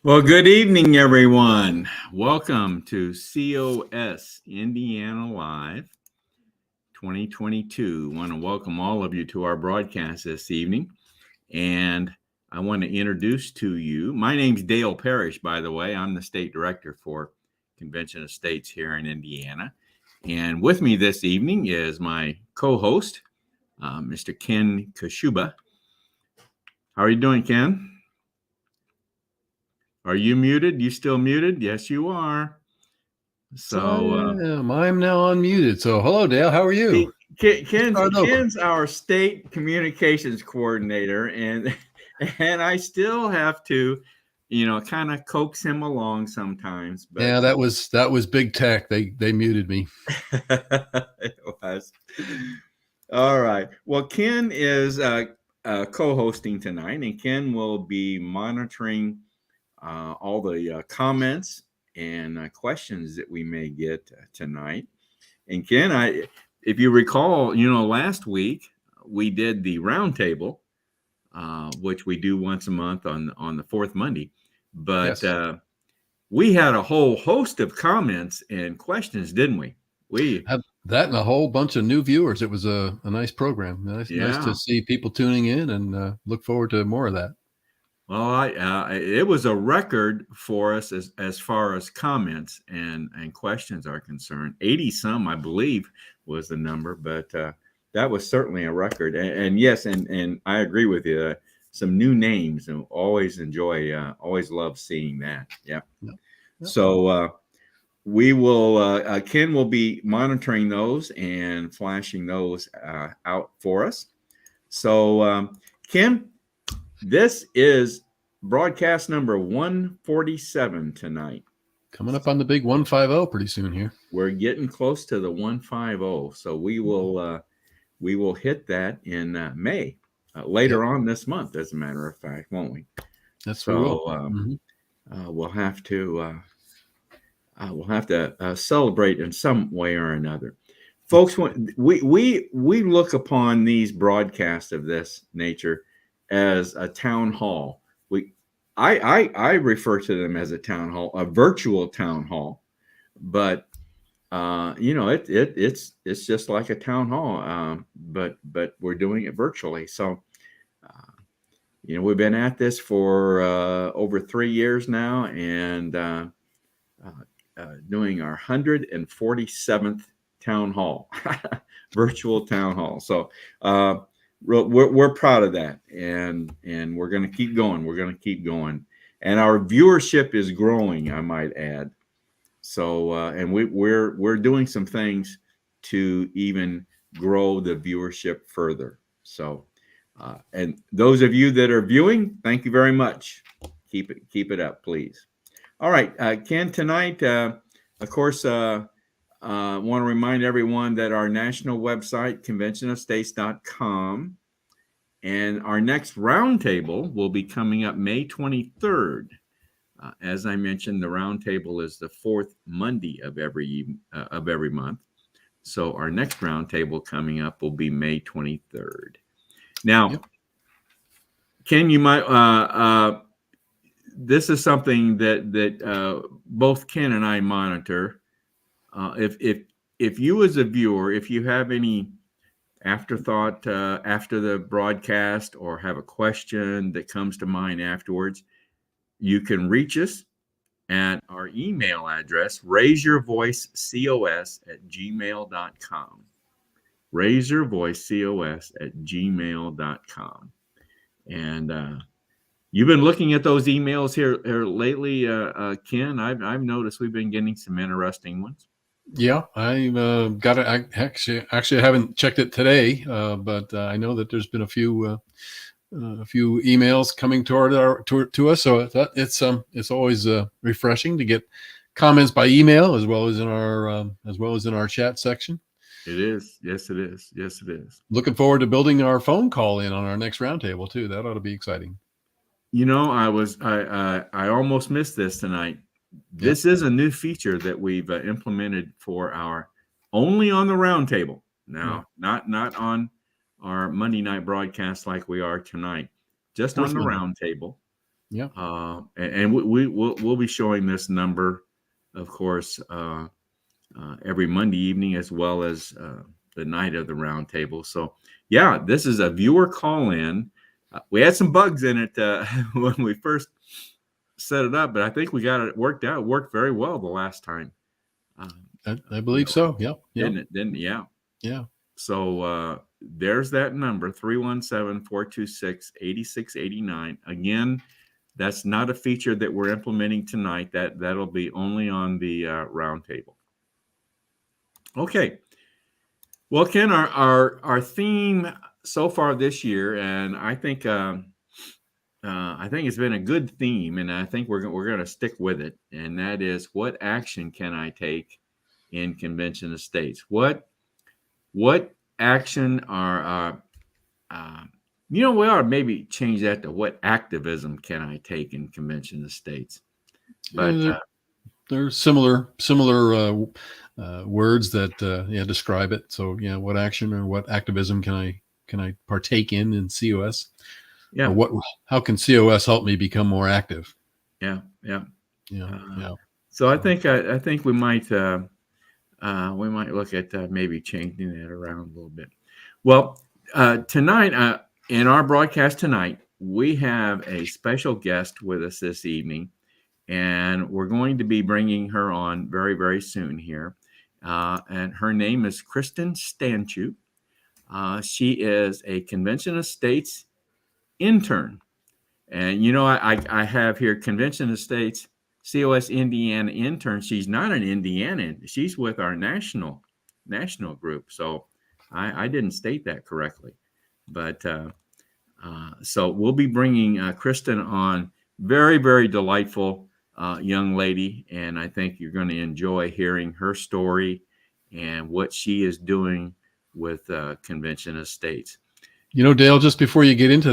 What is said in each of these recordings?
Well, good evening, everyone. Welcome to COS Indiana Live 2022. I want to welcome all of you to our broadcast this evening. And I want to introduce to you, my name's Dale Parrish, by the way. I'm the state director for Convention of States here in Indiana. And with me this evening is my co-host, Mr. Ken Kashuba. How are you doing, Ken? Are you muted? You still muted? Yes, you are. I'm now unmuted. So hello, Dale. How are you? Ken's our state communications coordinator, and I still have to, kind of coax him along sometimes. But yeah, that was big tech. They muted me. It was. All right. Well, Ken is co-hosting tonight, and Ken will be monitoring all the comments and questions that we may get tonight. And Ken, if you recall, last week we did the roundtable, which we do once a month on the fourth Monday. But yes. We had a whole host of comments and questions, didn't we? We had that and a whole bunch of new viewers. It was a nice program. Nice to see people tuning in, and look forward to more of that. Well, it was a record for us as far as comments and questions are concerned. 80 some, I believe, was the number, but that was certainly a record. And yes, and I agree with you. Some new names, and always love seeing that. Yeah. Yep. So we will. Ken will be monitoring those and flashing those out for us. So Ken, this is broadcast number 147 tonight. Coming up on the big 150 pretty soon here. We're getting close to the 150, so we will hit that in May, later on this month, as a matter of fact, won't we? That's so. We'll have to celebrate in some way or another, folks. When we look upon these broadcasts of this nature as a town hall. I refer to them as a town hall, a virtual town hall, but it's just like a town hall, but we're doing it virtually. So we've been at this for over 3 years now, and doing our 147th town hall, virtual town hall. So we're proud of that, and we're going to keep going. We're going to keep going, and our viewership is growing, I might add. So and we're doing some things to even grow the viewership further. So and those of you that are viewing, thank you very much. Keep it up, please. All right, Ken, tonight, of course, want to remind everyone that our national website, conventionofstates.com, and our next roundtable will be coming up May 23rd. As I mentioned, the roundtable is the fourth Monday of every month. So our next roundtable coming up will be May 23rd. Now, yep. Ken, you might this is something that both Ken and I monitor. If you as a viewer, if you have any afterthought after the broadcast, or have a question that comes to mind afterwards, you can reach us at our email address, raiseyourvoicecos@gmail.com. raiseyourvoicecos@gmail.com. And you've been looking at those emails here lately, Ken. I've noticed we've been getting some interesting ones. Yeah, I've got it. I actually haven't checked it today, but I know that there's been a few emails coming to us. So it's always refreshing to get comments by email as well as in our chat section. It is. Yes, it is. Yes, it is. Looking forward to building our phone call in on our next roundtable too. That ought to be exciting. I almost missed this tonight. This is a new feature that we've implemented for only on the roundtable now, not on our Monday night broadcast like we are tonight, just on the roundtable. Yeah. And we'll be showing this number, of course, every Monday evening as well as the night of the roundtable. So, yeah, this is a viewer call in. We had some bugs in it when we first set it up, but I think we got it worked out. It worked very well the last time. I believe so. Yeah. Yeah. Didn't it? Yeah. Yeah. So there's that number, 317-426-8689. Again, that's not a feature that we're implementing tonight. That'll be only on the roundtable. Okay. Well, Ken, our theme so far this year, and I think it's been a good theme, and I think we're going to stick with it. And that is, what action can I take in convention estates? What action are we ought to maybe change that to what activism can I take in convention estates? But there's similar words that describe it. So what action or what activism can I partake in COS? Yeah. Or how can COS help me become more active? Yeah. So I think we might look at maybe changing that around a little bit. Well, tonight in our broadcast tonight, we have a special guest with us this evening, and we're going to be bringing her on very, very soon here. And her name is Kristen Stanciu. She is a Convention Estates intern. And, I have here Convention Estates COS Indiana intern. She's not an Indiana. She's with our national group. So I didn't state that correctly. But so we'll be bringing Kristen on. Very, very delightful young lady. And I think you're going to enjoy hearing her story and what she is doing with Convention Estates. Dale, just before we get into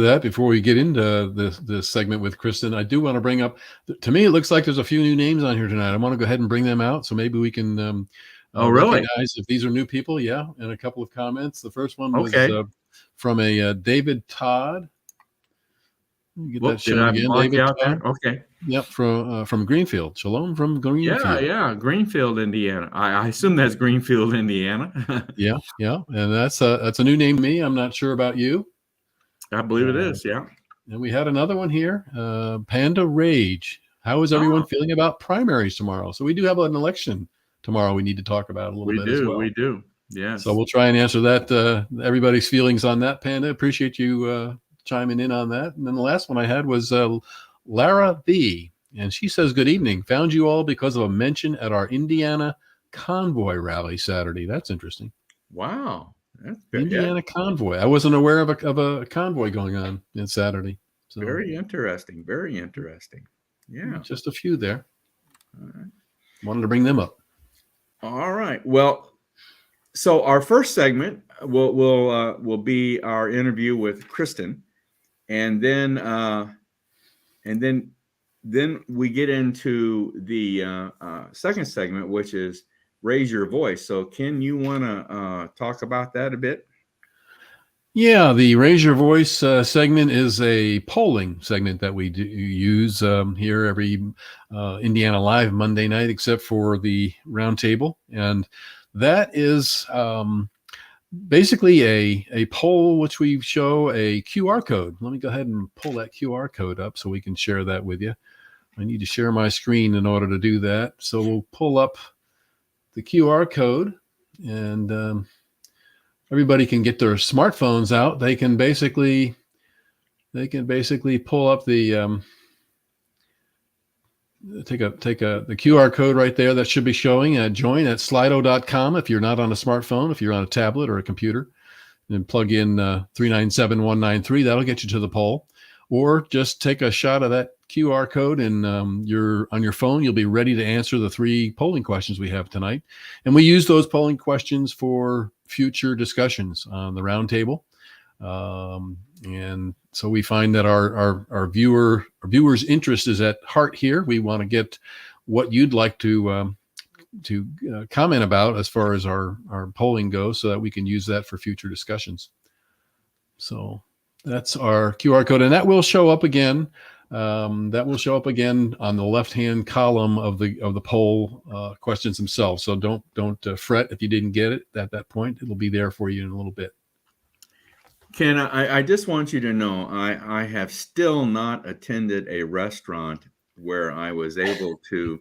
this segment with Kristen, I do want to bring up, to me, it looks like there's a few new names on here tonight. I want to go ahead and bring them out. So maybe we can really? recognize if these are new people. Yeah. And a couple of comments. The first one was from a David Todd. Get that shown again. David out Todd. There? Okay. Yep. From Greenfield. Shalom from Greenfield. Yeah. Greenfield, Indiana. I assume that's Greenfield, Indiana. Yeah. And that's a new name to me. I'm not sure about you. I believe it is. Yeah. And we had another one here, Panda Rage. How is everyone feeling about primaries tomorrow? So we do have an election tomorrow we need to talk about a little bit as well. We do. Yeah. So we'll try and answer that, everybody's feelings on that, Panda. Appreciate you chiming in on that. And then the last one I had was Lara V. And she says, good evening. Found you all because of a mention at our Indiana convoy rally Saturday. That's interesting. Wow. That's good. Indiana convoy. I wasn't aware of a convoy going on Saturday. So, very interesting. Very interesting. Yeah. Just a few there. All right. Wanted to bring them up. All right. Well, so our first segment will be our interview with Kristen, and then we get into the second segment, which is Raise Your Voice. So, Ken, you want to talk about that a bit? Yeah, the Raise Your Voice segment is a polling segment that we use here every Indiana Live Monday night, except for the roundtable. And that is basically a poll which we show a QR code. Let me go ahead and pull that QR code up so we can share that with you. I need to share my screen in order to do that. So we'll pull up the QR code, and everybody can get their smartphones out. They can basically pull up the take the QR code right there that should be showing join at slido.com if you're not on a smartphone, if you're on a tablet or a computer, and plug in 397193. That'll get you to the poll. Or just take a shot of that QR code and you're on your phone. You'll be ready to answer the 3 polling questions we have tonight. And we use those polling questions for future discussions on the roundtable. And so we find that our viewers' interest is at heart here. We want to get what you'd like to comment about as far as our polling goes, so that we can use that for future discussions. So that's our QR code, and that will show up again that will show up again on the left-hand column of the poll questions themselves. So don't fret if you didn't get it at that point. It'll be there for you in a little bit. Ken, I just want you to know I have still not attended a restaurant where I was able to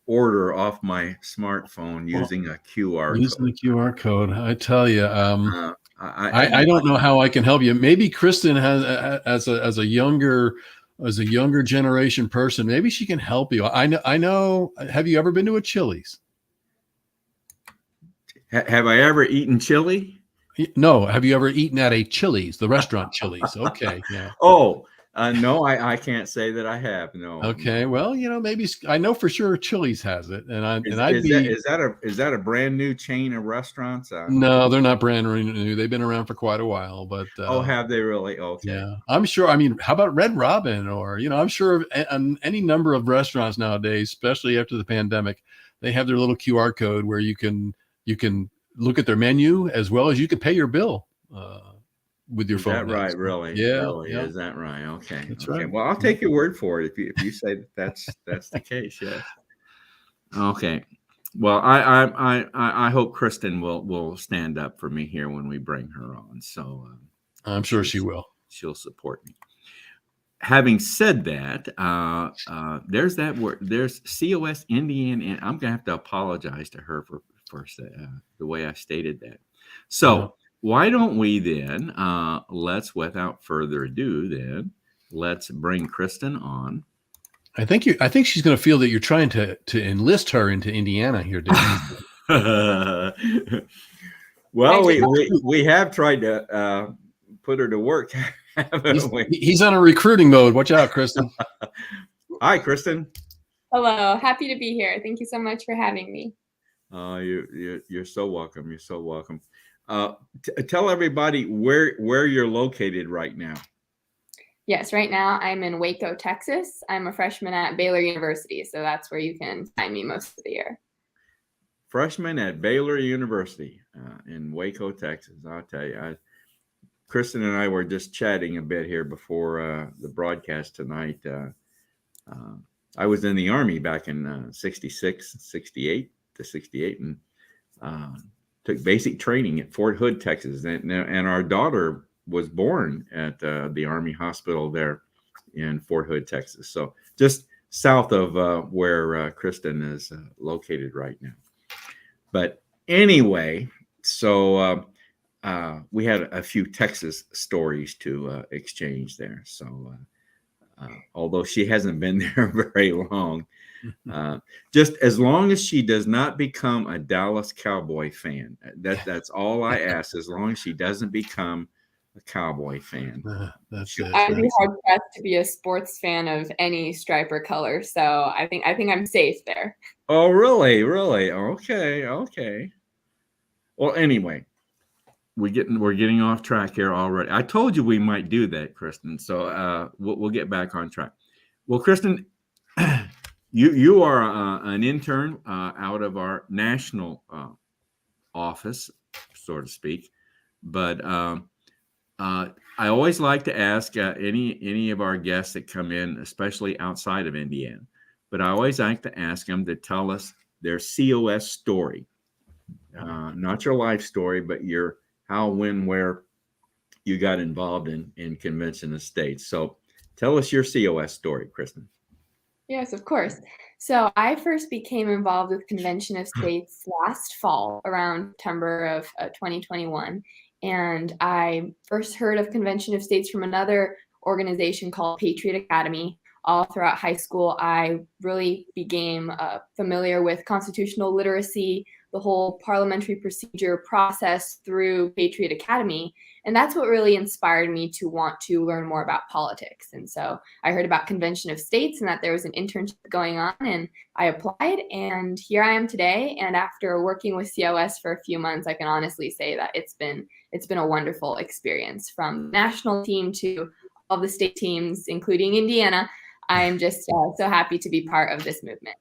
order off my smartphone using a QR Using code. the QR code, I tell you, I I don't know how I can help you. Maybe Kristen has, as a younger generation person, maybe she can help you. I know. Have you ever been to a Chili's? Have I ever eaten chili? No. Have you ever eaten at a Chili's, the restaurant Chili's? Okay, yeah. Oh, no, I can't say that I have. No. Okay, No. well, maybe I know for sure Chili's has it, and I'd Is be. that a brand new chain of restaurants? No, they're not brand new. They've been around for quite a while, but Oh, have they really? Okay. yeah, I'm sure. I mean, how about Red Robin, or I'm sure any number of restaurants nowadays, especially after the pandemic, they have their little QR code where you can look at their menu as well as you can pay your bill with your Is phone. that right? Really? Yeah, Really? yeah. Is that right? Okay. That's Okay. right. Well, I'll take your word for it if you say that's the case. Yes. Okay. Well, I hope Kristen will stand up for me here when we bring her on. So I'm sure she will. She'll support me. Having said that, there's that word. There's COS Indiana, and I'm gonna have to apologize to her for the way I stated that. So why don't we then let's, without further ado, then let's bring Kristen on. I think she's going to feel that you're trying to enlist her into Indiana here, Dave. Well, we have tried to put her to work. He's on a recruiting mode. Watch out, Kristen. Hi, Kristen. Hello, happy to be here. Thank you so much for having me. You're so welcome. You're so welcome. Tell everybody where you're located right now. Yes, right now I'm in Waco, Texas. I'm a freshman at Baylor University, so that's where you can find me most of the year. Freshman at Baylor University in Waco, Texas. I'll tell you, Kristen and I were just chatting a bit here before the broadcast tonight. I was in the Army back in 68 to 68, and took basic training at Fort Hood, Texas. And our daughter was born at the Army hospital there in Fort Hood, Texas. So just south of where Kristen is located right now. But anyway, so we had a few Texas stories to exchange there. So although she hasn't been there very long, just as long as she does not become a Dallas Cowboy fan, that's all I ask. As long as she doesn't become a Cowboy fan, That's it. I'd be hard pressed to be a sports fan of any stripe or color, so I think I'm safe there. Oh, really? Really? Okay. Well, anyway, we're getting off track here already. I told you we might do that, Kristen. So we'll get back on track. Well, Kristen, you are an intern out of our national office, so to speak. But I always like to ask any of our guests that come in, especially outside of Indiana, but I always like to ask them to tell us their COS story, not your life story, but your how, when, where you got involved in Convention of States. So tell us your COS story, Kristen. Yes, of course. So I first became involved with Convention of States last fall, around September of 2021. And I first heard of Convention of States from another organization called Patriot Academy. All throughout high school, I really became familiar with constitutional literacy, the whole parliamentary procedure process through Patriot Academy. And that's what really inspired me to want to learn more about politics. And so I heard about Convention of States and that there was an internship going on, and I applied, and here I am today. And after working with COS for a few months, I can honestly say that it's been a wonderful experience, from national team to all the state teams, including Indiana. I'm just so happy to be part of this movement.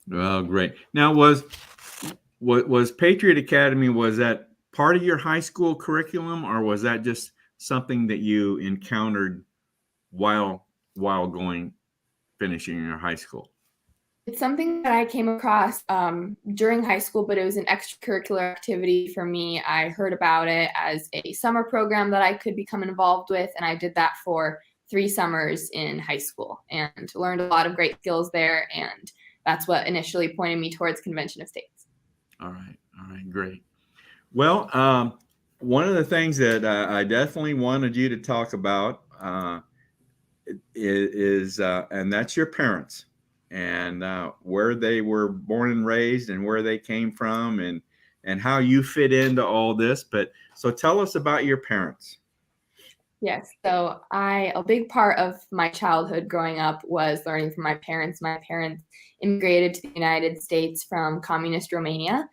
Well, great. Now, was Patriot Academy, was that part of your high school curriculum, or was that just something that you encountered while while finishing your high school? It's something that I came across during high school, but it was an extracurricular activity for me. I heard about it as a summer program that I could become involved with, and I did that for 3 summers in high school and learned a lot of great skills there, and that's what initially pointed me towards Convention of States. All right, great. Well, one of the things that I definitely wanted you to talk about is and that's your parents, and where they were born and raised and where they came from, and how you fit into all this. But so tell us about your parents. Yes, so a big part of my childhood growing up was learning from my parents. My parents immigrated to the United States from communist Romania.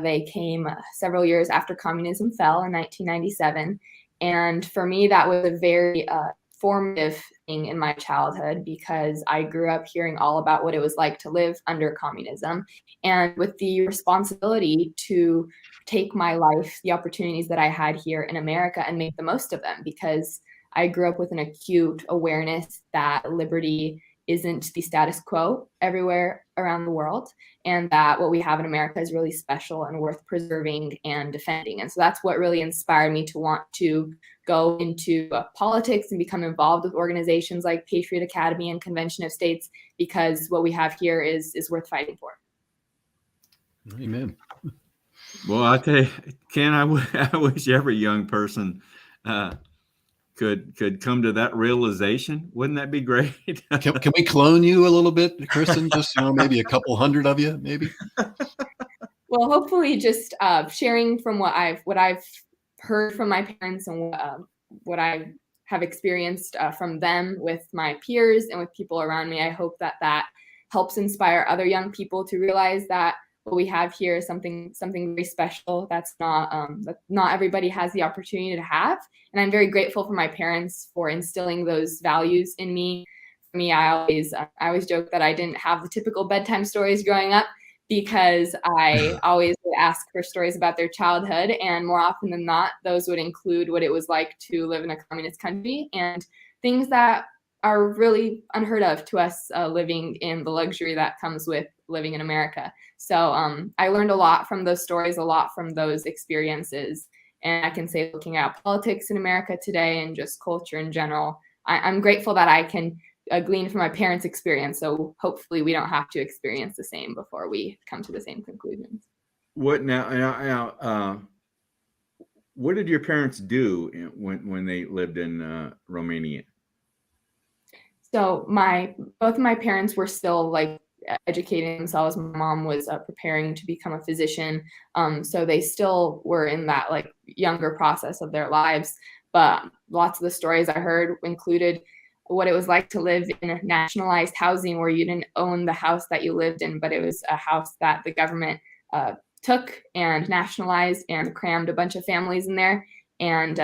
They came several years after communism fell in 1997. And for me, that was a very formative thing in my childhood because I grew up hearing all about what it was like to live under communism and with the responsibility to take my life, the opportunities that I had here in America, and make the most of them, because I grew up with an acute awareness that liberty isn't the status quo everywhere around the world, and that what we have in America is really special and worth preserving and defending. And so that's what really inspired me to want to go into politics and become involved with organizations like Patriot Academy and Convention of States, because what we have here is worth fighting for. Amen. Well, I'll tell you, Ken, I wish every young person could come to that realization. Wouldn't that be great? Can we clone you a little bit, Kristen? Just, maybe a couple hundred of you, maybe. Well, hopefully, just sharing from what I've heard from my parents and what I have experienced from them with my peers and with people around me. I hope that helps inspire other young people to realize that what we have here is something very special that's not everybody has the opportunity to have. And I'm very grateful for my parents for instilling those values in me. For me, I always joke that I didn't have the typical bedtime stories growing up, because I always would ask for stories about their childhood, and more often than not, those would include what it was like to live in a communist country and things that are really unheard of to us living in the luxury that comes with living in America. So I learned a lot from those stories, a lot from those experiences. And I can say, looking at politics in America today and just culture in general, I'm grateful that I can glean from my parents' experience. So hopefully we don't have to experience the same before we come to the same conclusions. What what did your parents do when they lived in Romania? So both of my parents were still educating themselves. My mom was preparing to become a physician. So they still were in that younger process of their lives. But lots of the stories I heard included what it was like to live in nationalized housing, where you didn't own the house that you lived in, but it was a house that the government took and nationalized and crammed a bunch of families in there. And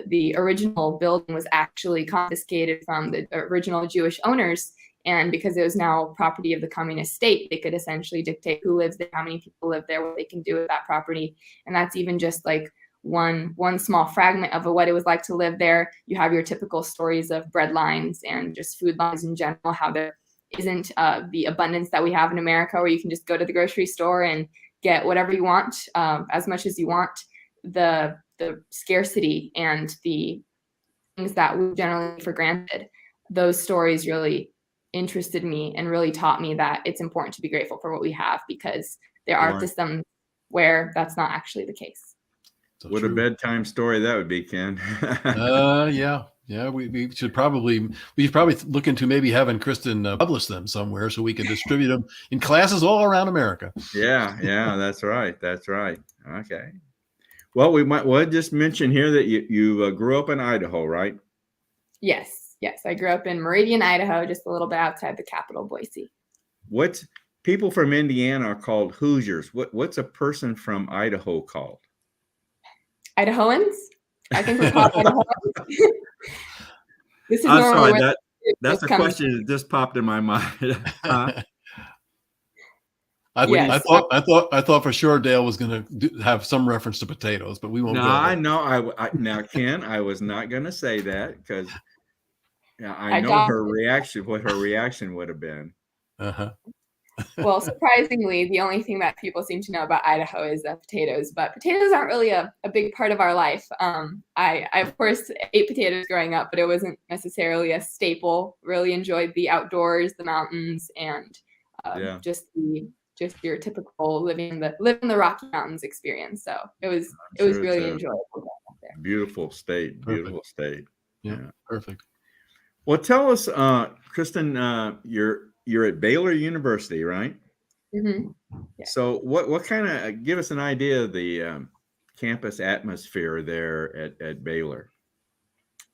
the original building was actually confiscated from the original Jewish owners. And because it was now property of the communist state, they could essentially dictate who lives there, how many people live there, what they can do with that property. And that's even just one small fragment of what it was like to live there. You have your typical stories of bread lines and just food lines in general, how there isn't the abundance that we have in America, where you can just go to the grocery store and get whatever you want, as much as you want. The scarcity and the things that we generally take for granted, those stories really interested me and really taught me that it's important to be grateful for what we have, because there are systems where that's not actually the case. So what true. A bedtime story that would be, Ken. Yeah. We should probably look into maybe having Kristen publish them somewhere so we can distribute them in classes all around America. Yeah, that's right. Okay. Well, we'll just mention here that you grew up in Idaho, right? Yes. I grew up in Meridian, Idaho, just a little bit outside the capital, Boise. What's people from Indiana are called Hoosiers? What's a person from Idaho called? Idahoans? I think we're called Idahoans. This is I'm normally sorry, that's a question that just popped in my mind. I thought for sure Dale was going to have some reference to potatoes, but we won't. No, I know. Now, Ken, I was not going to say that, because Yeah, I know her reaction, what her reaction would have been. Uh-huh. Well, surprisingly, the only thing that people seem to know about Idaho is potatoes, but potatoes aren't really a big part of our life. I, of course, ate potatoes growing up, but it wasn't necessarily a staple. Really enjoyed the outdoors, the mountains, and Yeah, just your typical living the Rocky Mountains experience. So it was sure it's really a enjoyable going up there. beautiful state, beautiful Perfect. state. Yeah, Yeah. perfect. Well, tell us, Kristen, you're at Baylor University, right? Mm-hmm. Yeah. So what kind of give us an idea of the campus atmosphere there at Baylor?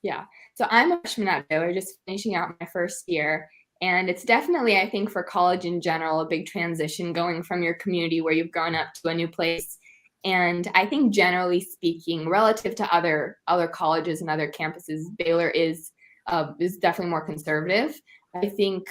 Yeah. So I'm a freshman at Baylor, just finishing out my first year. And it's definitely, I think, for college in general, a big transition going from your community where you've grown up to a new place. And I think generally speaking, relative to other colleges and other campuses, Baylor is definitely more conservative. I think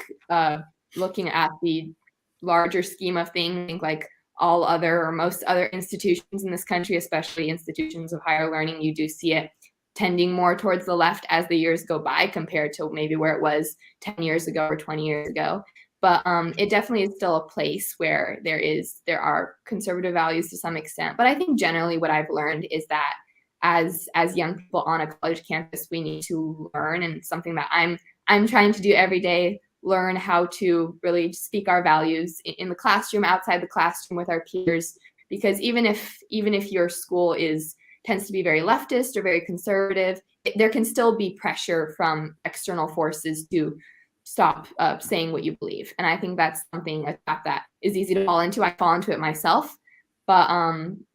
looking at the larger scheme of things, I think like all other or most other institutions in this country, especially institutions of higher learning, you do see it tending more towards the left as the years go by compared to maybe where it was 10 years ago or 20 years ago. But it definitely is still a place where there are conservative values to some extent. But I think generally what I've learned is that as young people on a college campus, we need to learn, and something that I'm trying to do every day, learn how to really speak our values in the classroom, outside the classroom with our peers. Because even if your school tends to be very leftist or very conservative, there can still be pressure from external forces to stop saying what you believe. And I think that's something, a trap that is easy to fall into. I fall into it myself. But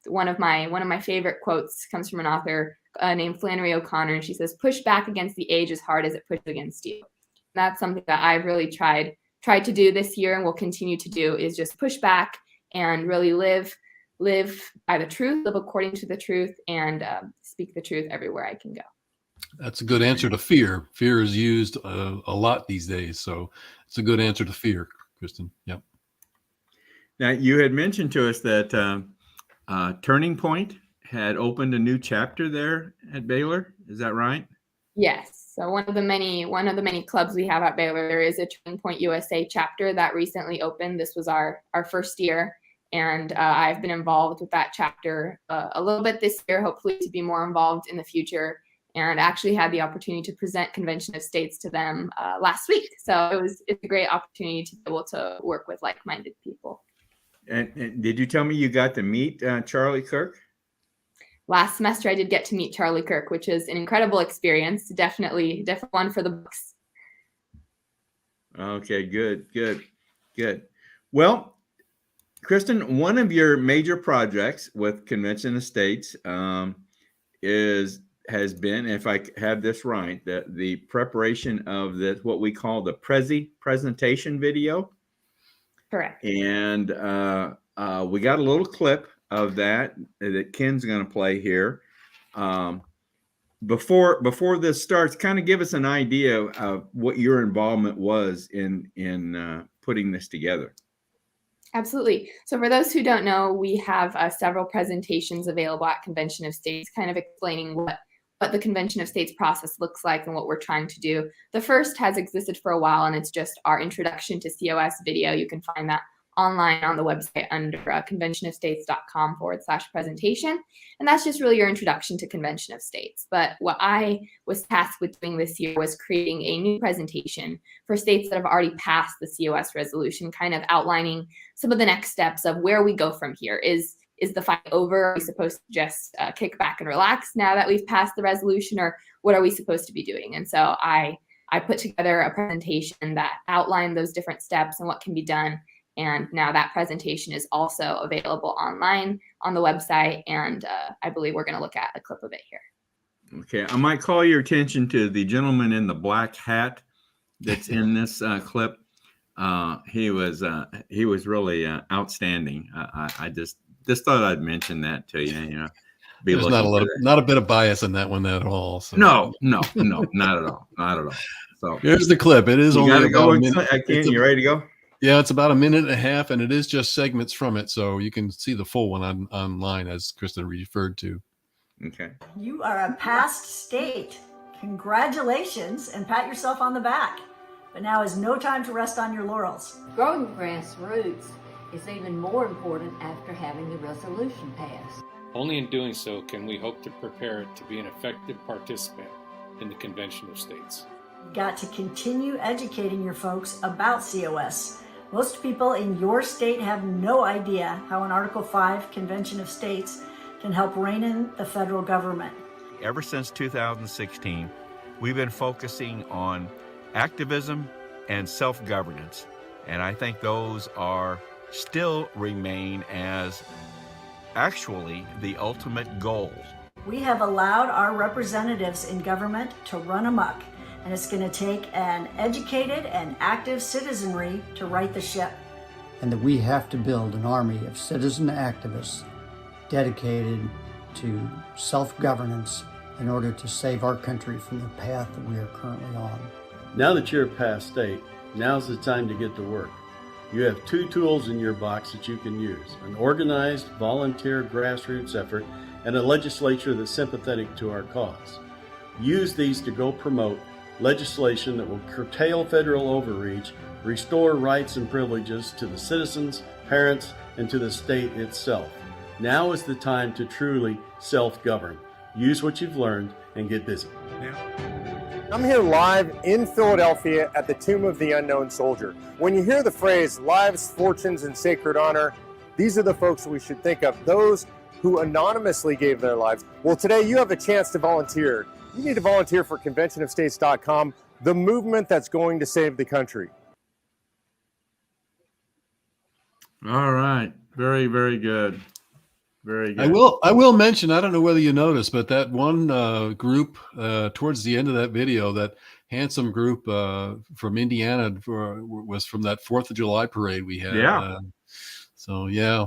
one of my favorite quotes comes from an author named Flannery O'Connor, and she says, "Push back against the age as hard as it pushes against you." And that's something that I've really tried to do this year and will continue to do, is just push back and really live by the truth, live according to the truth, and speak the truth everywhere I can go. That's a good answer to fear. Fear is used a lot these days, so it's a good answer to fear, Kristen. Yep. Now, you had mentioned to us that Turning Point had opened a new chapter there at Baylor. Is that right? Yes. So one of the many clubs we have at Baylor, there is a Turning Point USA chapter that recently opened. This was our first year, and I've been involved with that chapter a little bit this year, hopefully to be more involved in the future, and actually had the opportunity to present Convention of States to them last week. So it's a great opportunity to be able to work with like-minded people. And did you tell me you got to meet Charlie Kirk? Last semester, I did get to meet Charlie Kirk, which is an incredible experience. Definitely one for the books. Okay, good. Well, Kristen, one of your major projects with Convention of States has been, if I have this right, the preparation of what we call the Prezi presentation video. Correct. And we got a little clip of that Ken's going to play here. Before this starts, kind of give us an idea of what your involvement was in putting this together. Absolutely. So for those who don't know, we have several presentations available at Convention of States, kind of explaining what the Convention of States process looks like and what we're trying to do. The first has existed for a while, and it's just our introduction to COS video. You can find that online on the website under conventionofstates.com/presentation. And that's just really your introduction to Convention of States. But what I was tasked with doing this year was creating a new presentation for states that have already passed the COS resolution, kind of outlining some of the next steps of where we go from here. Is the fight over? Are we supposed to just kick back and relax now that we've passed the resolution, or what are we supposed to be doing? And so I put together a presentation that outlined those different steps and what can be done. And now that presentation is also available online on the website. And I believe we're going to look at a clip of it here. Okay, I might call your attention to the gentleman in the black hat that's in this clip. He was really outstanding. I just thought I'd mention that to you. There's not a bit of bias in that one at all. So. No, not at all. So here's the clip. It is only about a minute. Ken, you ready to go? Yeah, it's about a minute and a half, and it is just segments from it, so you can see the full one online, as Kristen referred to. Okay. You are a past state. Congratulations and pat yourself on the back. But now is no time to rest on your laurels. Growing grassroots is even more important after having the resolution passed. Only in doing so can we hope to prepare it to be an effective participant in the Convention of States. You've got to continue educating your folks about COS. Most people in your state have no idea how an Article 5 Convention of States can help rein in the federal government. Ever since 2016, we've been focusing on activism and self-governance, and I think those still remain as actually the ultimate goal. We have allowed our representatives in government to run amok, and it's going to take an educated and active citizenry to right the ship. And that we have to build an army of citizen activists dedicated to self-governance in order to save our country from the path that we are currently on. Now that you're past state, now's the time to get to work. You have two tools in your box that you can use: an organized volunteer grassroots effort and a legislature that's sympathetic to our cause. Use these to go promote legislation that will curtail federal overreach, restore rights and privileges to the citizens, parents, and to the state itself. Now is the time to truly self-govern. Use what you've learned and get busy. I'm here live in Philadelphia at the Tomb of the Unknown Soldier. When you hear the phrase lives, fortunes, and sacred honor, these are the folks that we should think of, those who anonymously gave their lives. Well, today you have a chance to volunteer. You need to volunteer for conventionofstates.com, the movement that's going to save the country. All right. Very, very good. Very good. I will mention, I don't know whether you noticed, but that one group towards the end of that video, that handsome group from Indiana was from that 4th of July parade we had. Yeah. So yeah.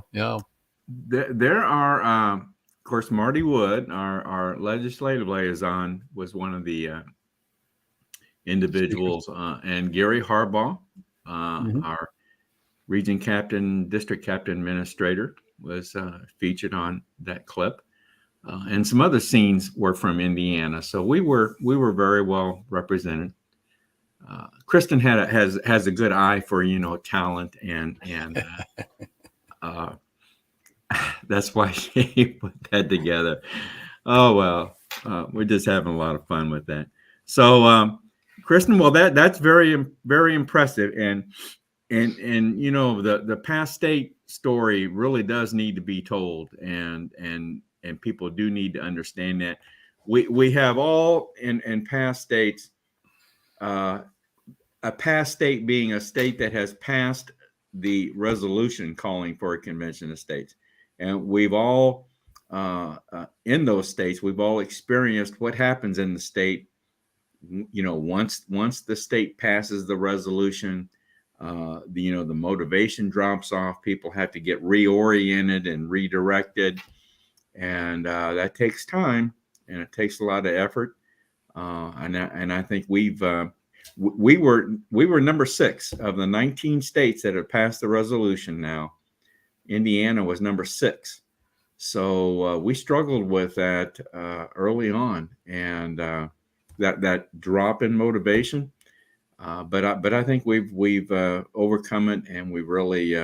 There are, of course, Marty Wood, our legislative liaison, was one of the individuals, and Gary Harbaugh, our region captain, district captain administrator, was featured on that clip, and some other scenes were from Indiana. So we were very well represented. Kristen has a good eye for talent, and that's why she put that together. Oh well, we're just having a lot of fun with that. So Kristen, well that's very, very impressive, and the past state story really does need to be told, and people do need to understand that we have all in past states, a past state being a state that has passed the resolution calling for a convention of states, and we've all in those states we've all experienced what happens in the state. Once the state passes the resolution, the motivation drops off. People have to get reoriented and redirected, and that takes time, and it takes a lot of effort. And I think we were number 6 of the 19 states that have passed the resolution. Now, Indiana was number 6, so we struggled with that early on, and that drop in motivation. But I think we've overcome it, and we really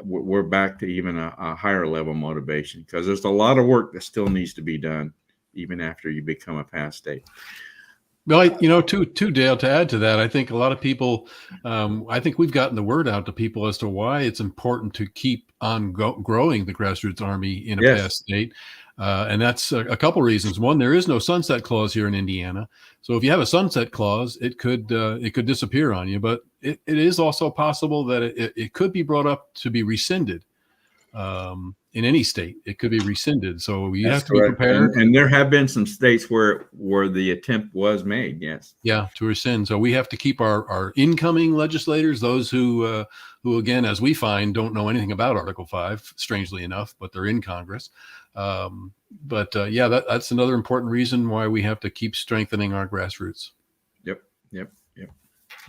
we're back to even a higher level motivation, because there's a lot of work that still needs to be done even after you become a past state. Well, too, Dale, to add to that, I think a lot of people, I think we've gotten the word out to people as to why it's important to keep on growing the grassroots army in a past state. And that's a couple reasons. One, there is no sunset clause here in Indiana. So if you have a sunset clause, it could disappear on you. But it is also possible that it could be brought up to be rescinded. In any state, it could be rescinded. So you have to be prepared. And there have been some states where the attempt was made. Yes. Yeah, to rescind. So we have to keep our incoming legislators, those who again, as we find, don't know anything about Article 5, strangely enough, but they're in Congress. That's another important reason why we have to keep strengthening our grassroots. Yep.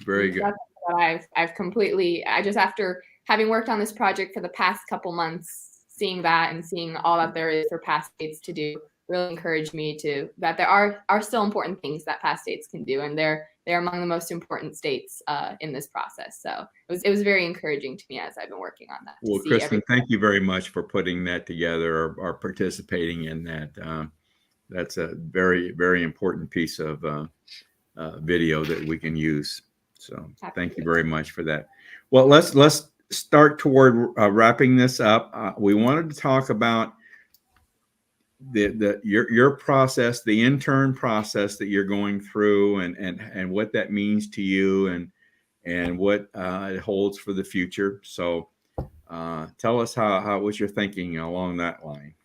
Very good. That's what I've completely, after having worked on this project for the past couple months, seeing that and seeing all that there is for past states to do really encouraged me that there are still important things that past states can do, and they're among the most important states in this process. So it was very encouraging to me as I've been working on that. Well, Kristen, thank you very much for putting that together or participating in that. That's a very, very important piece of video that we can use. So thank you very much for that. Well, let's start toward wrapping this up. We wanted to talk about your process, the intern process that you're going through, and what that means to you, and what it holds for the future. So tell us how was your thinking along that line?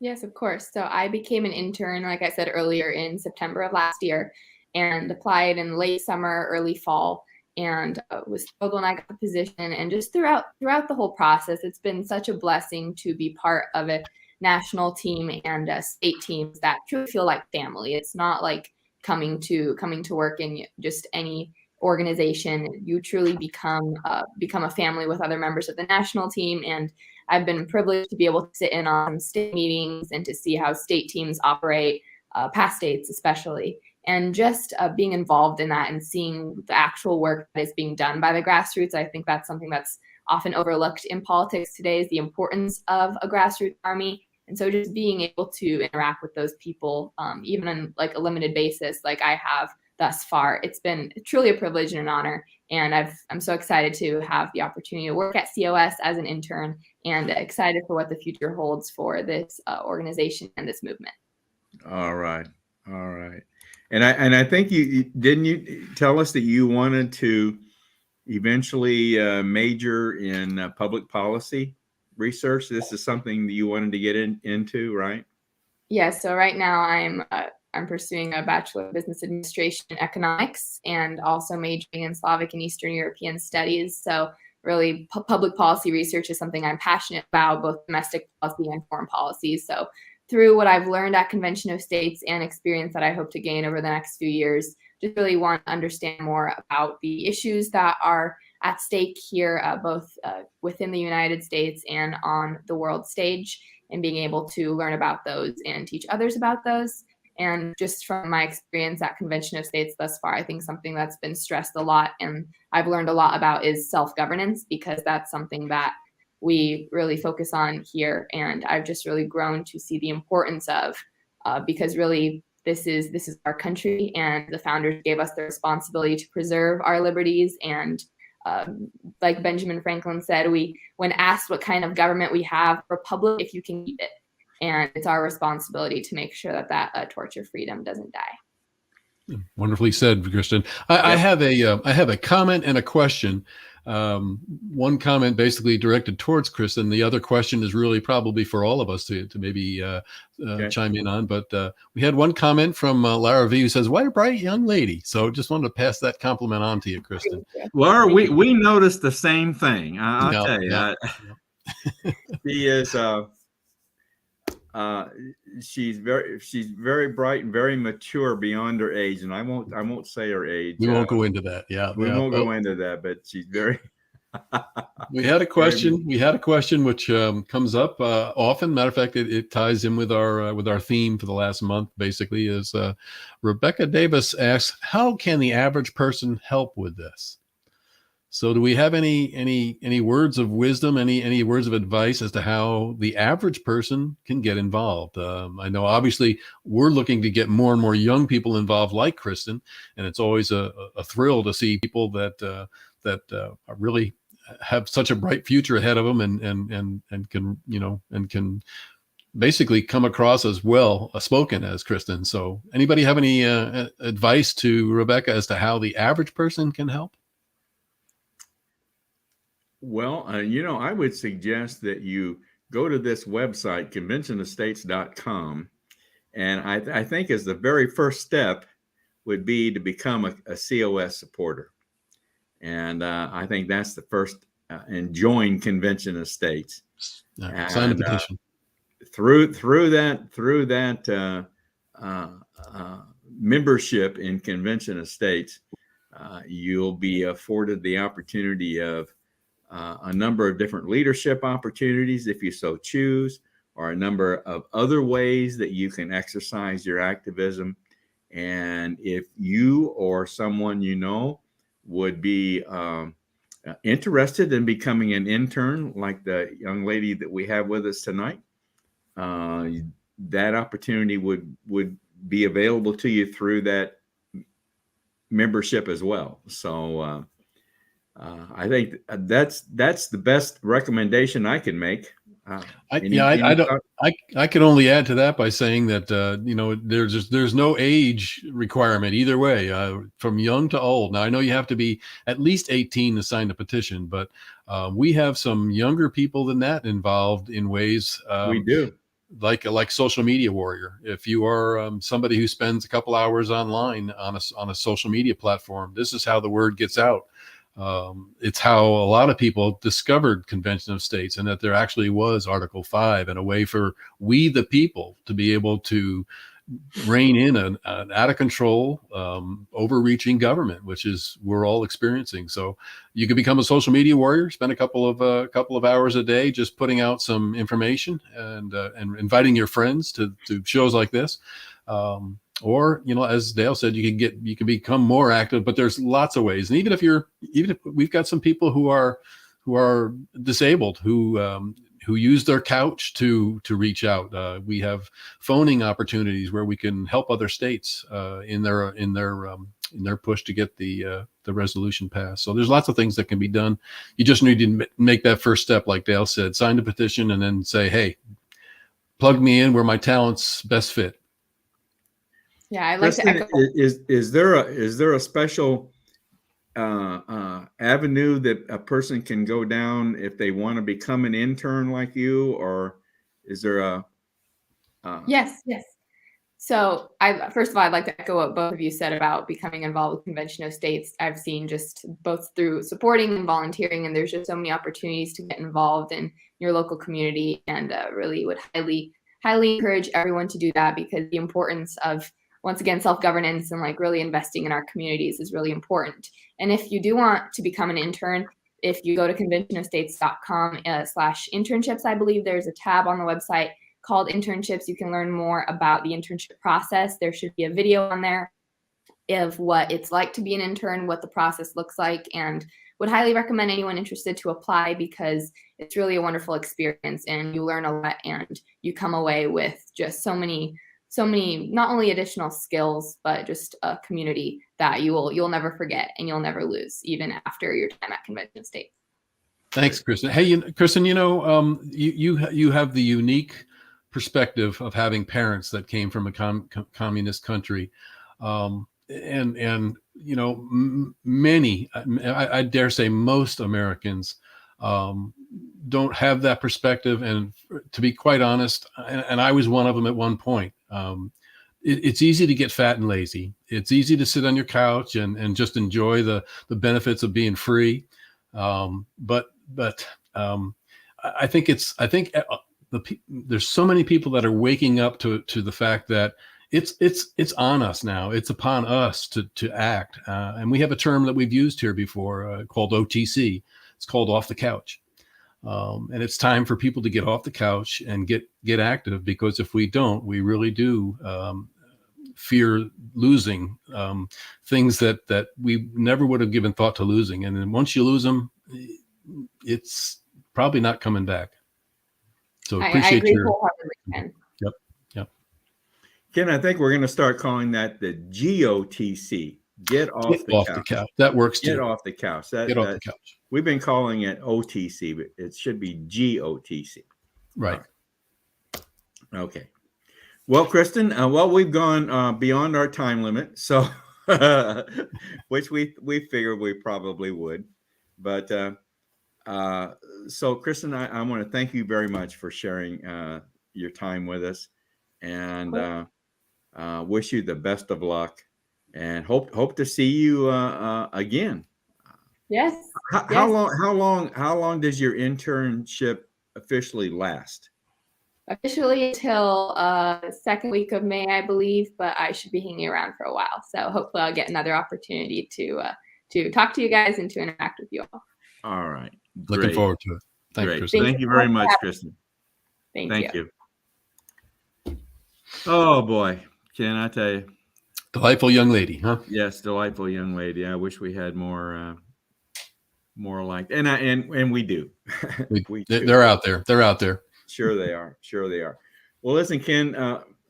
Yes, of course. So I became an intern, like I said earlier, in September of last year, and applied in late summer, early fall, and was thrilled when I got the position. And just throughout the whole process, it's been such a blessing to be part of a national team and state teams that truly feel like family. It's not like coming to work in just any organization. You truly become a family with other members of the national team. And I've been privileged to be able to sit in on state meetings and to see how state teams operate, past states especially, and just being involved in that and seeing the actual work that is being done by the grassroots. I think that's something that's often overlooked in politics today, is the importance of a grassroots army. And so just being able to interact with those people, even on like a limited basis, like I have thus far, it's been truly a privilege and an honor. And I'm so excited to have the opportunity to work at COS as an intern, and excited for what the future holds for this organization and this movement. All right. And I think you tell us that you wanted to eventually major in public policy research. This is something that you wanted to get into, right? Yeah. So right now I'm pursuing a Bachelor of Business Administration in Economics, and also majoring in Slavic and Eastern European Studies. So really, public policy research is something I'm passionate about, both domestic policy and foreign policy. So through what I've learned at Convention of States and experience that I hope to gain over the next few years, just really want to understand more about the issues that are at stake here, both within the United States and on the world stage, and being able to learn about those and teach others about those. And just from my experience at Convention of States thus far, I think something that's been stressed a lot and I've learned a lot about is self-governance, because that's something that we really focus on here. And I've just really grown to see the importance of, because really this is our country, and the founders gave us the responsibility to preserve our liberties. And like Benjamin Franklin said, when asked what kind of government we have, republic if you can keep it. And it's our responsibility to make sure that torch of freedom doesn't die. Wonderfully said, Kristen. I have a comment and a question. One comment basically directed towards Kristen. The other question is really probably for all of us to maybe chime in on. But we had one comment from Lara V, who says, "What a bright young lady." So just wanted to pass that compliment on to you, Kristen. Lara, we noticed the same thing. I'll tell you. She is. She's very bright and very mature beyond her age, and I won't say her age. We won't go into that. Yeah, we won't go into that, but she's very. We had a question. We had a question which comes up often. Matter of fact, it ties in with our theme for the last month. Basically, is Rebecca Davis asks, "How can the average person help with this?" So do we have any words of wisdom, any words of advice as to how the average person can get involved? I know obviously we're looking to get more and more young people involved like Kristen, and it's always a thrill to see people that really have such a bright future ahead of them and can basically come across as well spoken as Kristen. So anybody have any advice to Rebecca as to how the average person can help? Well, I would suggest that you go to this website, conventionofstates.com. And I think as the very first step would be to become a COS supporter. And I think that's the first, and join Convention of States. Sign the petition. Through that membership in Convention of States, you'll be afforded the opportunity of a number of different leadership opportunities if you so choose, are a number of other ways that you can exercise your activism. And if you or someone you know would be interested in becoming an intern, like the young lady that we have with us tonight, that opportunity would be available to you through that membership as well. So I think that's the best recommendation I can make. I can only add to that by saying that there's no age requirement either way, from young to old. Now I know you have to be at least 18 to sign the petition, but we have some younger people than that involved in ways. We do. Like social media warrior. If you are somebody who spends a couple hours online on a social media platform, this is how the word gets out. It's how a lot of people discovered Convention of States, and that there actually was Article 5 and a way for we the people to be able to rein in an out of control, overreaching government, which is we're all experiencing. So you can become a social media warrior, spend a couple of hours a day just putting out some information and inviting your friends to shows like this. Or, as Dale said, you can become more active, but there's lots of ways. And even if we've got some people who are disabled, who use their couch to reach out. We have phoning opportunities where we can help other states in their push to get the resolution passed. So there's lots of things that can be done. You just need to make that first step, like Dale said, sign the petition, and then say, hey, plug me in where my talents best fit. Yeah, I like Kristen, to echo. Is there a special avenue that a person can go down if they want to become an intern like you, or is there a? Yes. So first of all, I'd like to echo what both of you said about becoming involved with Convention of States. I've seen just both through supporting and volunteering, and there's just so many opportunities to get involved in your local community, and really would highly encourage everyone to do that, because the importance of, once again, self-governance and like really investing in our communities is really important. And if you do want to become an intern, if you go to conventionofstates.com/internships, I believe there's a tab on the website called internships. You can learn more about the internship process. There should be a video on there of what it's like to be an intern, what the process looks like, and would highly recommend anyone interested to apply, because it's really a wonderful experience and you learn a lot, and you come away with just so many, not only additional skills, but just a community that you'll never forget and you'll never lose, even after your time at Convention of States. Thanks, Kristen. Hey, Kristen, you have the unique perspective of having parents that came from a communist country. Many, I dare say most Americans don't have that perspective. And to be quite honest, and I was one of them at one point, it's easy to get fat and lazy. It's easy to sit on your couch and just enjoy the benefits of being free. But I think there's so many people that are waking up to the fact that it's on us now. It's upon us to act. And we have a term that we've used here before called OTC. It's called off the couch. And it's time for people to get off the couch and get active, because if we don't, we really do fear losing things that we never would have given thought to losing. And then once you lose them, it's probably not coming back. So appreciate I agree wholeheartedly, Ken. Yep. Ken, I think we're going to start calling that the GOTC. Get off the couch. That works too. Get off the couch. Get off the couch. We've been calling it OTC, but it should be GOTC. Right. Okay. Well, Kristen, we've gone beyond our time limit, so which we figured we probably would. But so, Kristen, I want to thank you very much for sharing your time with us, and wish you the best of luck, and hope to see you again. Yes. How long does your internship officially last? Officially until second week of May, I believe, but I should be hanging around for a while. So hopefully I'll get another opportunity to talk to you guys and to interact with you all. All right. Looking forward to it. Thank you very much, Kristen. Thank you. Oh boy, can I tell you? Delightful young lady, huh? Yes, delightful young lady. I wish we had more like, and we do. We do. They're out there. They're out there. Sure they are. Sure they are. Well, listen, Ken,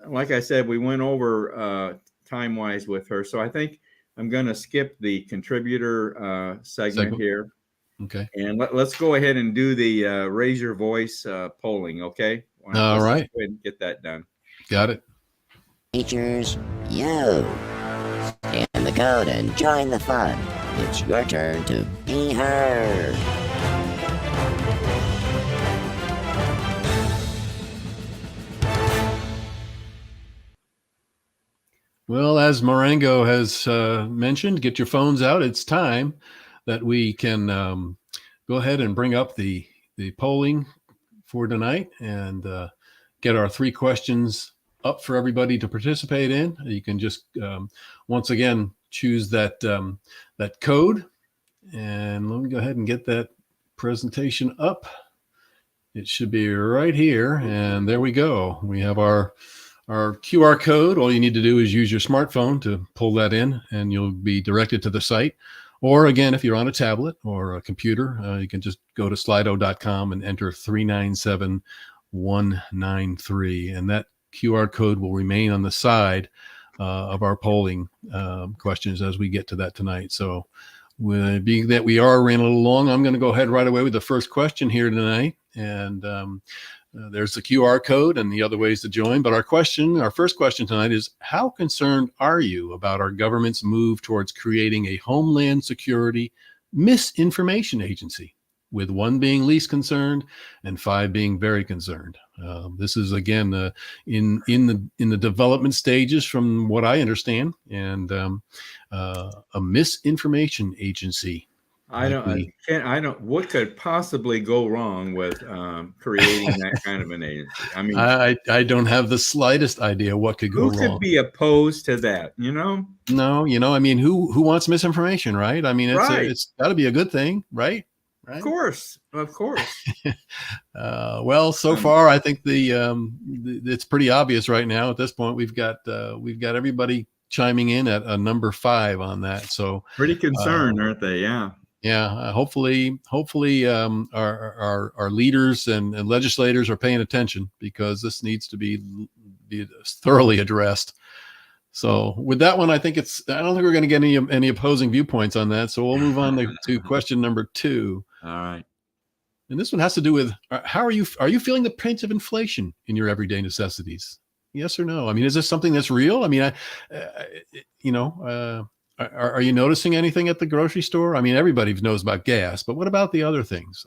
like I said, we went over time-wise with her. So I think I'm going to skip the contributor segment here. Okay. And let's go ahead and do the raise your voice polling, okay? All right. Go ahead and get that done. Got it. Teachers, you scan the code and join the fun. It's your turn to be heard. Well, as Marengo has mentioned, get your phones out. It's time that we can go ahead and bring up the polling for tonight and get our 3 questions up for everybody to participate in. You can just once again choose that that code, and let me go ahead and get that presentation up. It should be right here, and there we go. We have our QR code. All you need to do is use your smartphone to pull that in, and you'll be directed to the site. Or again, if you're on a tablet or a computer, you can just go to slido.com and enter 397193, and that QR code will remain on the side of our polling questions as we get to that tonight. So being that we are running a little long, I'm going to go ahead right away with the first question here tonight. And there's the QR code and the other ways to join. But our first question tonight is, how concerned are you about our government's move towards creating a Homeland Security misinformation agency, with 1 being least concerned and 5 being very concerned? This is again in the development stages, from what I understand, and a misinformation agency. I don't. What could possibly go wrong with creating that kind of an agency? I mean, I don't have the slightest idea what could go wrong. Who could be opposed to that? No, I mean, who wants misinformation, right? I mean, it's got to be a good thing, right? Of course. Well, so far, I think it's pretty obvious right now. At this point, we've got everybody chiming in at a number 5 on that. So pretty concerned, aren't they? Yeah. Yeah. Hopefully, our leaders and legislators are paying attention, because this needs to be thoroughly addressed. So with that one, I don't think we're going to get any opposing viewpoints on that. So we'll move on to question number 2. All right. And this one has to do with, are you feeling the pinch of inflation in your everyday necessities? Yes or no? I mean, is this something that's real? I mean, are you noticing anything at the grocery store? I mean, everybody knows about gas, but what about the other things?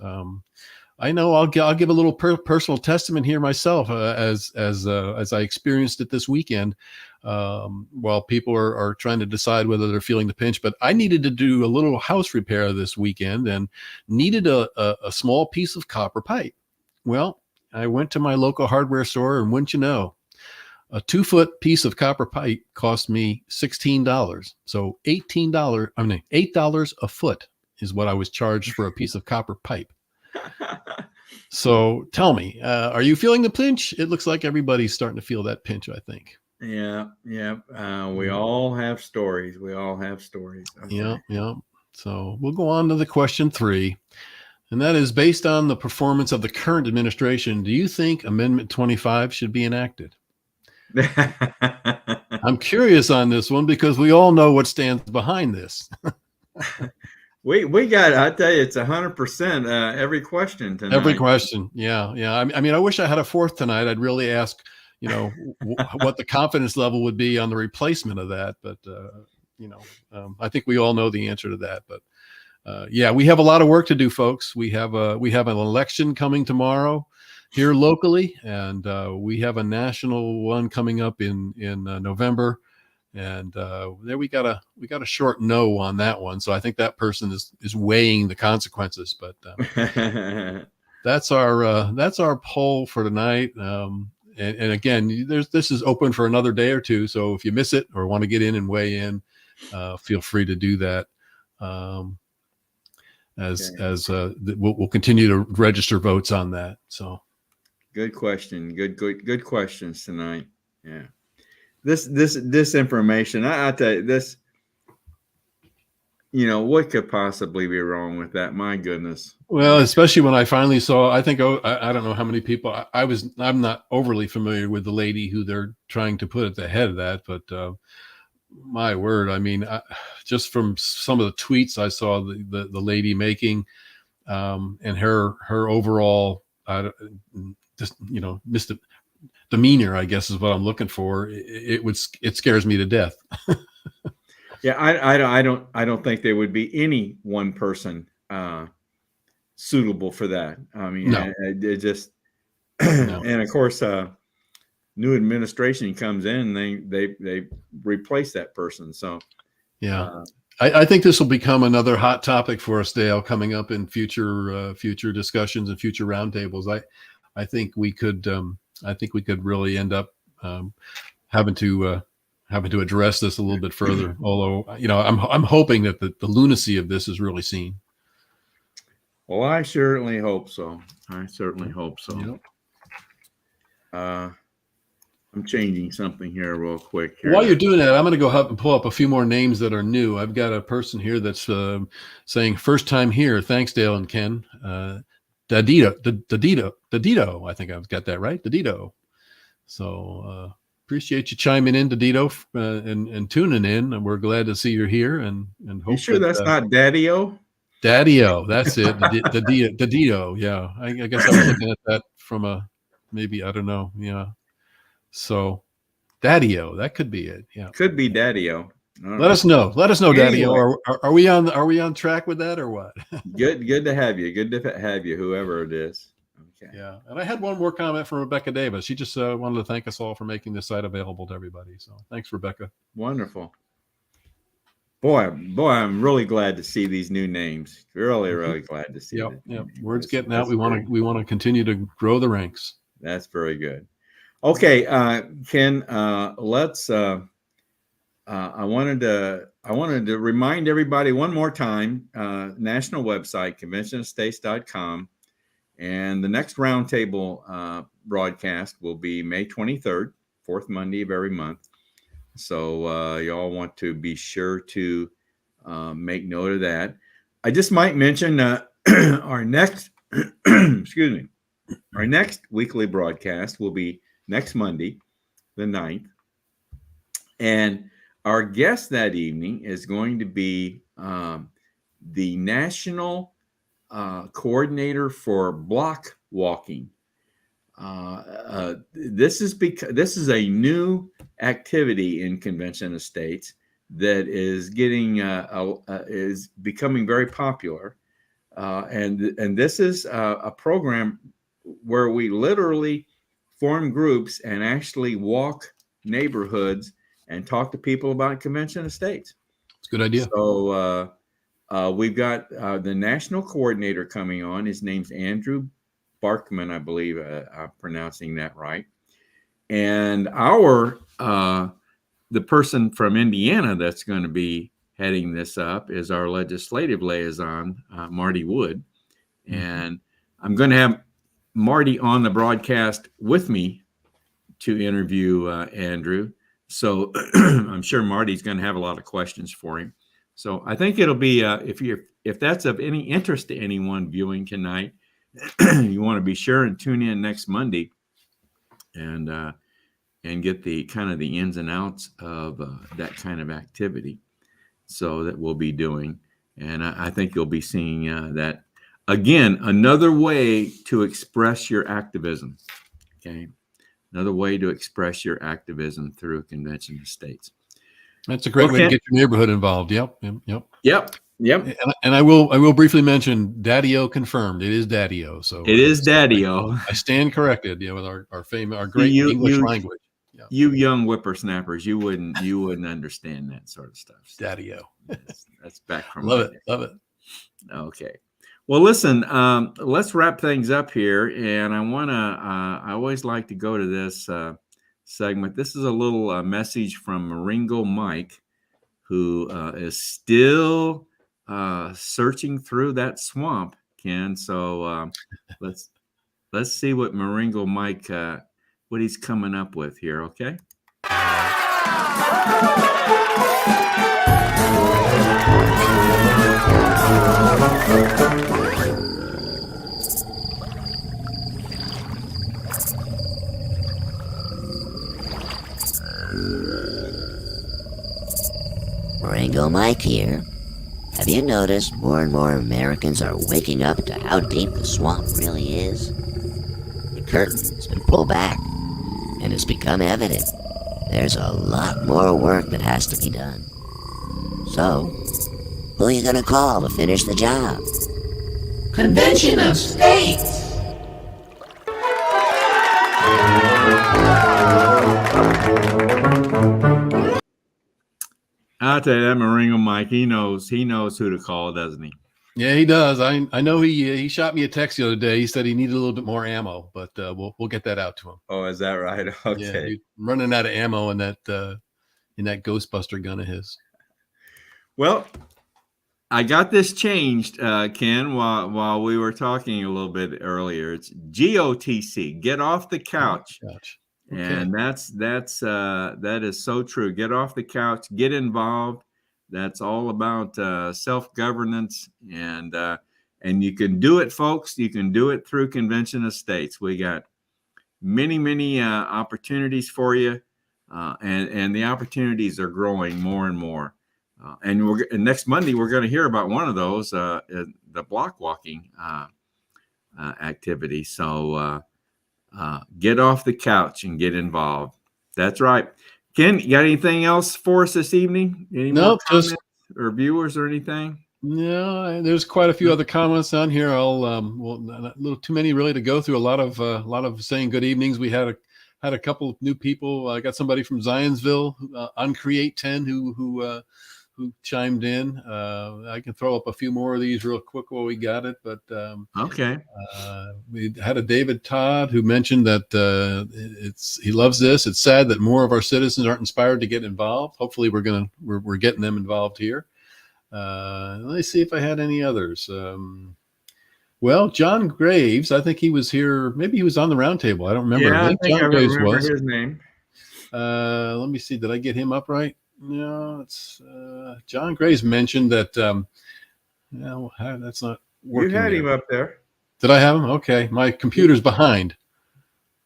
I know I'll give a little personal testament here myself, as I experienced it this weekend, while people are trying to decide whether they're feeling the pinch. But I needed to do a little house repair this weekend and needed a small piece of copper pipe. Well, I went to my local hardware store, and wouldn't you know, a 2-foot piece of copper pipe cost me $16. So $8 a foot is what I was charged for a piece of copper pipe. So tell me, are you feeling the pinch? It looks like everybody's starting to feel that pinch, I think. Yeah. We all have stories. Okay. Yeah. So we'll go on to the question 3. And that is, based on the performance of the current administration, do you think Amendment 25 should be enacted? I'm curious on this one, because we all know what stands behind this. we got, I tell you, it's 100% every question tonight. Every question. Yeah. I mean, I wish I had a 4th tonight. I'd really ask, what the confidence level would be on the replacement of that. But, I think we all know the answer to that. But we have a lot of work to do, folks. We have an election coming tomorrow here locally, and we have a national one coming up in November, and there we got a short no on that one. So I think that person is weighing the consequences. But that's our poll for tonight. And again, this is open for another day or 2. So if you miss it or want to get in and weigh in, feel free to do that. We'll continue to register votes on that. So. Good question. Good questions tonight. Yeah. This information, I tell you, this, what could possibly be wrong with that? My goodness. Well, especially when I finally saw, I think, I don't know how many people, I'm not overly familiar with the lady who they're trying to put at the head of that, but my word, I mean, just from some of the tweets I saw the lady making, and her overall, just, demeanor, I guess is what I'm looking for. It scares me to death. Yeah, I don't think there would be any one person suitable for that. I mean, No. it just, No. and of course, new administration comes in, they replace that person. So yeah, I think this will become another hot topic for us, Dale, coming up in future discussions and future roundtables. I think we could really end up having to address this a little bit further. Although, I'm hoping that the lunacy of this is really seen. Well, I certainly hope so. Yep. I'm changing something here real quick. While you're doing that, I'm going to go up and pull up a few more names that are new. I've got a person here that's saying, first time here. Thanks, Dale and Ken. Dadito. I think I've got that right. Dadito. So appreciate you chiming in, Dadito, and tuning in. And we're glad to see you're here. And hope you sure that's not Daddy-O? Daddy-O, that's it. Dadito. Yeah. I guess I was looking at that from maybe, I don't know. Yeah. So Daddy-O, that could be it. Yeah. Could be Daddy-O. Let us know, anyway. Daddy-O. Are we on track with that or what? Good to have you. Good to have you, whoever it is. Okay. Yeah. And I had one more comment from Rebecca Davis. She just wanted to thank us all for making this site available to everybody. So thanks, Rebecca. Wonderful. Boy, I'm really glad to see these new names. Really glad to see. Yep. Word's getting out. We want to continue to grow the ranks. That's very good. Okay, Ken, let's. I wanted to remind everybody one more time. National website, conventionofstates.com, and the next roundtable broadcast will be May 23rd, fourth Monday of every month. So y'all want to be sure to make note of that. I just might mention our next, excuse me, our next weekly broadcast will be next Monday, the 9th. And our guest that evening is going to be the National Coordinator for Block Walking. This is a new activity in Convention of States that is is becoming very popular, and this is a program where we literally form groups and actually walk neighborhoods and talk to people about Convention of States. It's a good idea. So we've got the national coordinator coming on. His name's Andrew Barkman, I believe I'm pronouncing that right. And the person from Indiana that's going to be heading this up is our legislative liaison, Marty Wood. And I'm going to have Marty on the broadcast with me to interview Andrew. So I'm sure Marty's going to have a lot of questions for him. So I think it'll be, if that's of any interest to anyone viewing tonight, you want to be sure and tune in next Monday and get the kind of the ins and outs of that kind of activity. So that we'll be doing, and I think you'll be seeing that again, another way to express your activism. Okay, another way to express your activism through a Convention of States. That's a great way to get your neighborhood involved. Yep. And I will briefly mention Daddy-O confirmed. It is Daddy-O. So it is Daddy-O. I stand corrected. With our great English language. Yeah. You young whippersnappers, you wouldn't understand that sort of stuff. So Daddy-O. That's back from love it. Okay. Well, listen, let's wrap things up here. And I always like to go to this segment. This is a little message from Maringo Mike, who is still searching through that swamp, Ken. So let's see what Maringo Mike, what he's coming up with here. Okay. Ringo Mike here. Have you noticed more and more Americans are waking up to how deep the swamp really is? The curtain's been pulled back, and it's become evident there's a lot more work that has to be done. So, who are you gonna call to finish the job? Convention of States! I'll tell you that Maringo Mike, he knows who to call, doesn't he? Yeah, he does. I know he shot me a text the other day. He said he needed a little bit more ammo, but we'll get that out to him. Oh, is that right? Okay. Yeah, he's running out of ammo in that Ghostbuster gun of his. Well, I got this changed, Ken, while we were talking a little bit earlier. It's GOTC, get off the couch. Okay. And that is so true. Get off the couch, get involved. That's all about self-governance, and you can do it, folks. You can do it through Convention of States. We got many opportunities for you, and the opportunities are growing more and more. And next Monday we're going to hear about one of those, the block walking activity. So get off the couch and get involved. That's right. Ken, you got anything else for us this evening? Any more comments or viewers or anything? No, there's quite a few other comments on here. I'll not a little too many really to go through. A lot of saying good evenings. We had a couple of new people. I got somebody from Zionsville on Create 10 who chimed in. I can throw up a few more of these real quick while we got it, but okay. We had a David Todd who mentioned that he loves this. It's sad that more of our citizens aren't inspired to get involved. Hopefully we're getting them involved here. Let me see if I had any others. Well, John Graves, I think he was here. Maybe he was on the roundtable. I don't remember. Yeah, I think John Graves remember was his name. Let me see. Did I get him up right? No, it's John Graves mentioned that. No, that's not working. You had him up there. Did I have him? Okay, my computer's behind.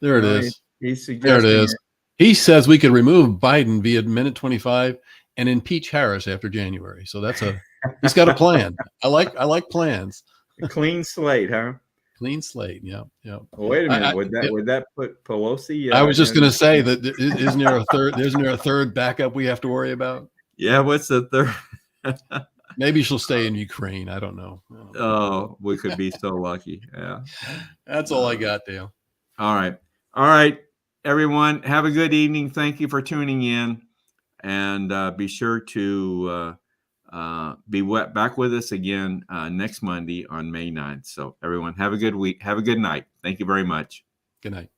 There it is. He's suggesting there it is. He says we could remove Biden via minute 25 and impeach Harris after January. So he's got a plan. I like plans. A clean slate, huh? Clean slate. Yeah. Well, wait a minute. Would that put Pelosi? I was just going to say that isn't there a third? Isn't there a third backup we have to worry about? Yeah. What's the third? Maybe she'll stay in Ukraine. I don't know. Oh, we could be so lucky. Yeah. That's all I got, Dale. All right, everyone. Have a good evening. Thank you for tuning in, and be sure to be back with us again next Monday on May 9th. So everyone, have a good week. Have a good night. Thank you very much. Good night.